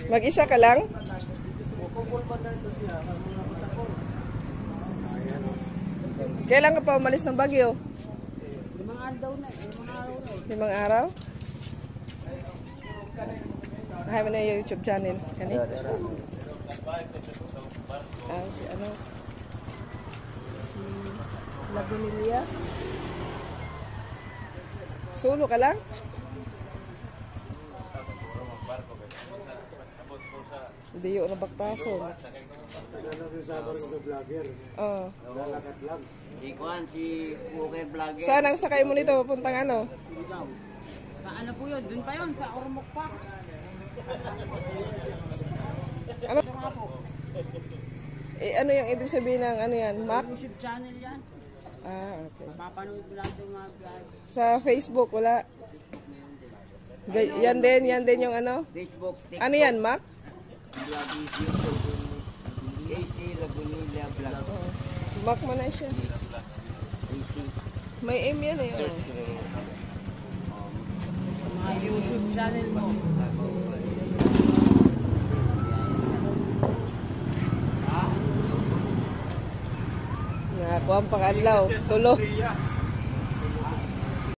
Mag-isa ka lang? Kailan ka pa umalis ng Baguio? 5 araw daw na. 5 araw? Hay mo na yung YouTube channel. Kani? Si ano? Si Lagunelia. Solo ka lang? Hindi yun na baktaso. Oo. Lalakad lang. Si Walker Vlogger. Saan ang sakay mo nito? Papuntang ano? Sa ano po yun? Doon pa yun, sa Ormoc Park. Ano? Ano yung ibig sabihin ng ano yan? Mac? YouTube channel yan. Okay. Papanood mo lang itong mga vlog. Sa Facebook, wala? Yan din yung ano? Facebook, TikTok. Ano yan, Mac? Vlog is AC Lagunelia Vlog. Mac mo na siya. May aim yan eh. Mga YouTube channel mo. Nakakuha ang pang-adlaw. Tulo.